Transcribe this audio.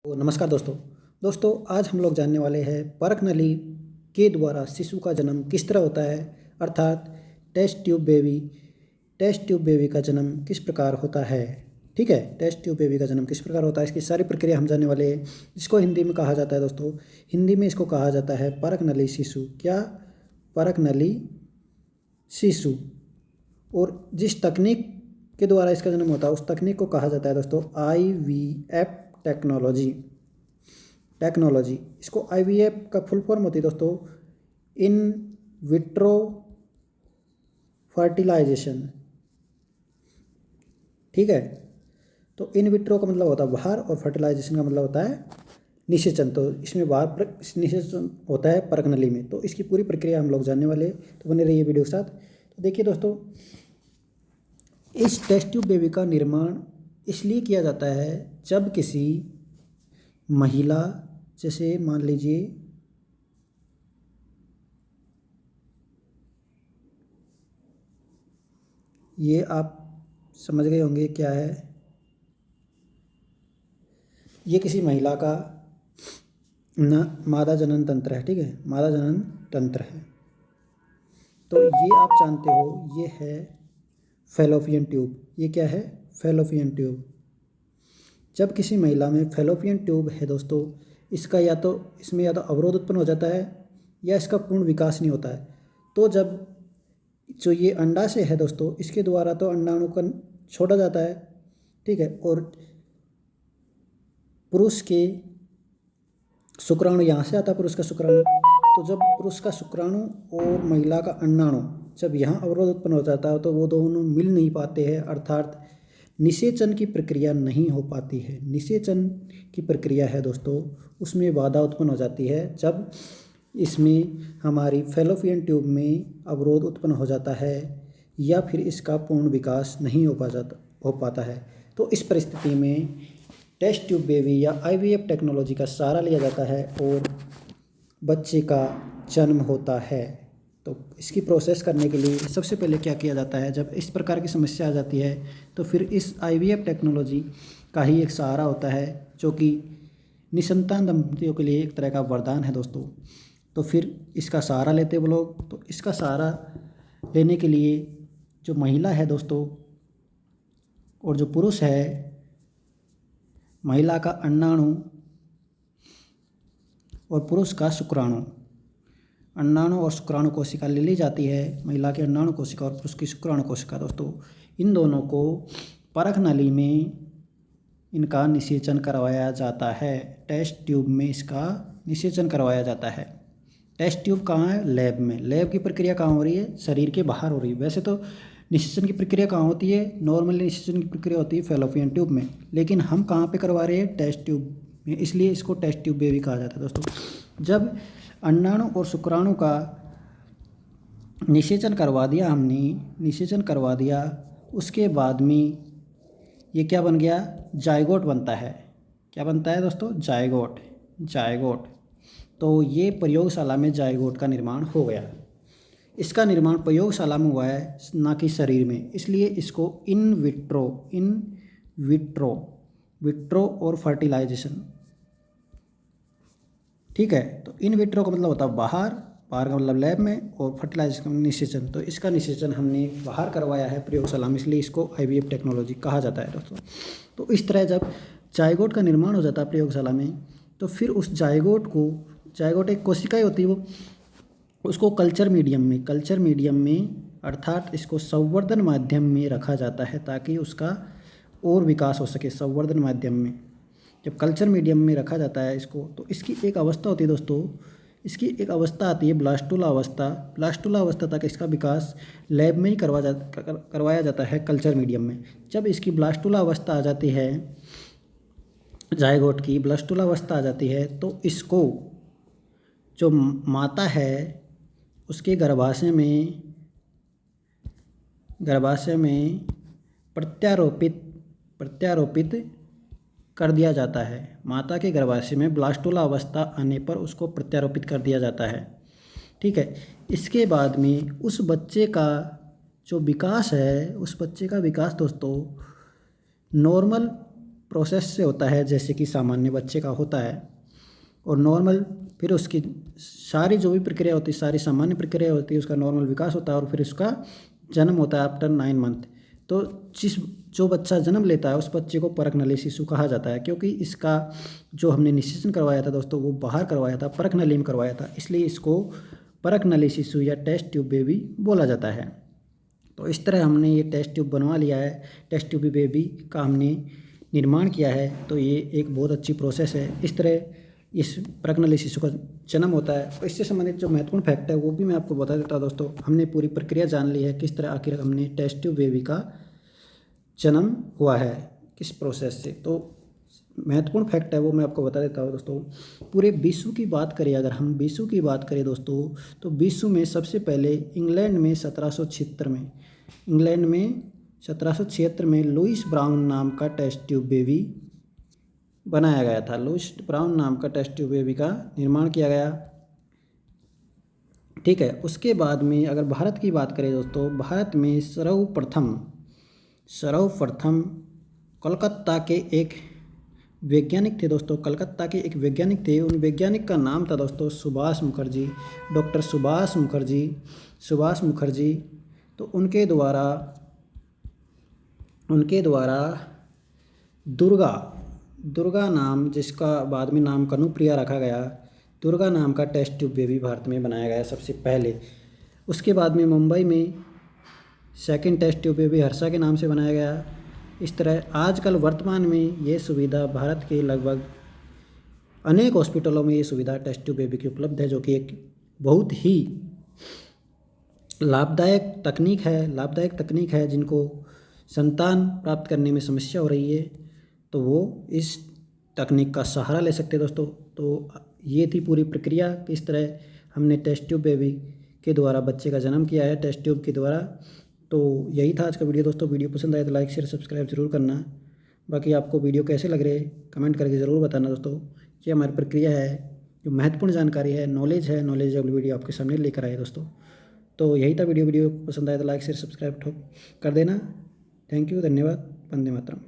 तो नमस्कार दोस्तों आज हम लोग जानने वाले हैं परख नली के द्वारा शिशु का जन्म किस तरह होता है, अर्थात टेस्ट ट्यूब बेबी का जन्म किस प्रकार होता है। ठीक है, टेस्ट ट्यूब बेबी का जन्म किस प्रकार होता है, इसकी सारी प्रक्रिया हम जानने वाले हैं। इसको हिंदी में कहा जाता है दोस्तों, हिंदी में इसको कहा जाता है परख नली शिशु। क्या? परख नली शिशु। और जिस तकनीक के द्वारा इसका जन्म होता है उस तकनीक को कहा जाता है दोस्तों IVF टेक्नोलॉजी। इसको IVF का फुल फॉर्म होती है दोस्तों इन विट्रो फर्टिलाइजेशन। ठीक है, तो इन विट्रो का मतलब होता है बाहर और फर्टिलाइजेशन का मतलब होता है निषेचन। तो इसमें बाहर निषेचन होता है परख नली में। तो इसकी पूरी प्रक्रिया हम लोग जानने वाले, तो बने रहिए वीडियो के साथ। तो देखिए दोस्तों, इस टेस्ट ट्यूब बेबी का निर्माण इसलिए किया जाता है जब किसी महिला, जैसे मान लीजिए ये आप समझ गए होंगे क्या है, ये किसी महिला का मादा जनन तंत्र है। ठीक है, मादा जनन तंत्र है। तो ये आप जानते हो ये है फैलोपियन ट्यूब। ये क्या है? Fallopian tube. जब किसी महिला में फैलोपियन ट्यूब है दोस्तों, इसका इसमें या तो अवरोध उत्पन्न हो जाता है या इसका पूर्ण विकास नहीं होता है। तो जब जो ये अंडाशय है दोस्तों, इसके द्वारा तो अंडाणु का छोड़ा जाता है। ठीक है, और पुरुष के शुक्राणु यहाँ से आता है, पुरुष का शुक्राणु। तो जब पुरुष का शुक्राणु और महिला का अंडाणु जब यहाँ अवरोध उत्पन्न हो जाता है तो वो दोनों मिल नहीं पाते हैं, अर्थात निषेचन की प्रक्रिया नहीं हो पाती है। निषेचन की प्रक्रिया है दोस्तों, उसमें बाधा उत्पन्न हो जाती है जब इसमें हमारी फैलोपियन ट्यूब में अवरोध उत्पन्न हो जाता है या फिर इसका पूर्ण विकास नहीं हो पाता है। तो इस परिस्थिति में टेस्ट ट्यूब बेबी या IVF टेक्नोलॉजी का सहारा लिया जाता है और बच्चे का जन्म होता है। तो इसकी प्रोसेस करने के लिए सबसे पहले क्या किया जाता है, जब इस प्रकार की समस्या आ जाती है तो फिर इस IVF टेक्नोलॉजी का ही एक सहारा होता है, जो कि निसंतान दंपतियों के लिए एक तरह का वरदान है दोस्तों। तो फिर इसका सहारा लेते वो लोग। तो इसका सहारा लेने के लिए जो महिला है दोस्तों और जो पुरुष है, महिला का अंडाणु और पुरुष का शुक्राणु, अंडाणु और शुक्राणु कोशिका ले ली जाती है। महिला की अंडाणु कोशिका और पुरुष की शुक्राणु कोशिका दोस्तों, इन दोनों को परख नली में इनका निषेचन करवाया जाता है। टेस्ट ट्यूब में इसका निषेचन करवाया जाता है। टेस्ट ट्यूब कहाँ है? लैब में। लैब की प्रक्रिया कहाँ हो रही है? शरीर के बाहर हो रही है। वैसे तो निषेचन की प्रक्रिया कहाँ होती है? नॉर्मली निषेचन की प्रक्रिया होती है फैलोपियन ट्यूब में, लेकिन हम कहाँ पे करवा रहे हैं? टेस्ट ट्यूब में। इसलिए इसको टेस्ट ट्यूब बेबी कहा जाता है दोस्तों। जब अंडाणु और शुक्राणु का निषेचन करवा दिया हमने, निषेचन करवा दिया, उसके बाद में ये क्या बन गया? जायगोट बनता है। क्या बनता है दोस्तों? जायगोट। तो ये प्रयोगशाला में जायगोट का निर्माण हो गया। इसका निर्माण प्रयोगशाला में हुआ है, ना कि शरीर में। इसलिए इसको इन विट्रो और फर्टिलाइजेशन। ठीक है, तो इन विट्रो का मतलब होता है बाहर का मतलब लैब में, और फर्टिलाइजेशन का निषेचन। तो इसका निषेचन हमने बाहर करवाया है प्रयोगशाला में, इसलिए इसको IVF टेक्नोलॉजी कहा जाता है दोस्तों। तो इस तरह जब जायगोट का निर्माण हो जाता है प्रयोगशाला में, तो फिर उस जायगोट एक कोशिकाएं होती है, वो उसको कल्चर मीडियम में अर्थात इसको संवर्धन माध्यम में रखा जाता है ताकि उसका और विकास हो सके। संवर्धन माध्यम में जब कल्चर मीडियम में रखा जाता है इसको, तो इसकी एक अवस्था होती है दोस्तों, इसकी एक अवस्था आती है ब्लास्टुला अवस्था तक इसका विकास लैब में ही करवाया जाता है कल्चर मीडियम में। जब इसकी ब्लास्टुला अवस्था आ जाती है, जायगोट की ब्लास्टुला अवस्था आ जाती है, तो इसको जो माता है उसके गर्भाशय में प्रत्यारोपित कर दिया जाता है। माता के गर्भाशय में ब्लास्टुला अवस्था आने पर उसको प्रत्यारोपित कर दिया जाता है। ठीक है, इसके बाद में उस बच्चे का जो विकास है, उस बच्चे का विकास दोस्तों नॉर्मल प्रोसेस से होता है जैसे कि सामान्य बच्चे का होता है, और नॉर्मल फिर उसकी सारी जो भी प्रक्रिया होती है, सारी सामान्य प्रक्रिया होती है, उसका नॉर्मल विकास होता है और फिर उसका जन्म होता है आफ्टर 9 मंथ। तो जो बच्चा जन्म लेता है उस बच्चे को परख नली शिशु कहा जाता है, क्योंकि इसका जो हमने निषेचन करवाया था दोस्तों वो बाहर करवाया था, परख नली में करवाया था, इसलिए इसको परख नली शिशु या टेस्ट ट्यूब बेबी बोला जाता है। तो इस तरह हमने ये टेस्ट ट्यूब बनवा लिया है, टेस्ट ट्यूब बेबी का हमने निर्माण किया है। तो ये एक बहुत अच्छी प्रोसेस है। इस तरह इस परख नली शिशु का जन्म होता है। और इससे संबंधित जो महत्वपूर्ण फैक्ट है वो भी मैं आपको बता देता हूँ दोस्तों। हमने पूरी प्रक्रिया जान ली है, किस तरह आखिर हमने टेस्ट ट्यूब बेबी का जन्म हुआ है, किस प्रोसेस से। तो महत्वपूर्ण फैक्ट है वो मैं आपको बता देता हूँ दोस्तों। पूरे विश्व की बात करें, अगर हम विश्व की बात करें दोस्तों, तो विश्व में सबसे पहले इंग्लैंड में 1776 में लुइस ब्राउन नाम का टेस्ट ट्यूब बेबी बनाया गया था। लुइस ब्राउन नाम का टेस्ट ट्यूब बेबी का निर्माण किया गया, ठीक है। उसके बाद में अगर भारत की बात करें दोस्तों, भारत में सर्वप्रथम कोलकाता के एक वैज्ञानिक थे दोस्तों, कलकत्ता के एक वैज्ञानिक थे। उन वैज्ञानिक का नाम था दोस्तों सुभाष मुखर्जी, डॉक्टर सुभाष मुखर्जी। तो उनके द्वारा दुर्गा नाम, जिसका बाद में नाम कनुप्रिया रखा गया, दुर्गा नाम का टेस्ट ट्यूब बेबी भारत में बनाया गया सबसे पहले। उसके बाद में मुंबई में second test tube baby Harsha के नाम से बनाया गया। इस तरह आजकल वर्तमान में ये सुविधा भारत के लगभग अनेक हॉस्पिटलों में ये सुविधा टेस्ट ट्यूब बेबी की उपलब्ध है, जो कि एक बहुत ही लाभदायक तकनीक है। जिनको संतान प्राप्त करने में समस्या हो रही है तो वो इस तकनीक का सहारा ले सकते हैं दोस्तों। तो ये थी पूरी प्रक्रिया, किस तरह हमने टेस्ट ट्यूब बेबी के द्वारा बच्चे का जन्म किया है, टेस्ट ट्यूब के द्वारा। तो यही था आज का वीडियो दोस्तों। वीडियो पसंद आए तो लाइक शेयर सब्सक्राइब जरूर करना। बाकी आपको वीडियो कैसे लग रहे कमेंट करके ज़रूर बताना दोस्तों। ये हमारी प्रक्रिया है, जो महत्वपूर्ण जानकारी है, नॉलेजेबल वीडियो आपके सामने लेकर आए दोस्तों। तो यही था वीडियो पसंद आए तो लाइक शेयर सब्सक्राइब कर देना। थैंक यू, धन्यवाद, वंदे मातरम।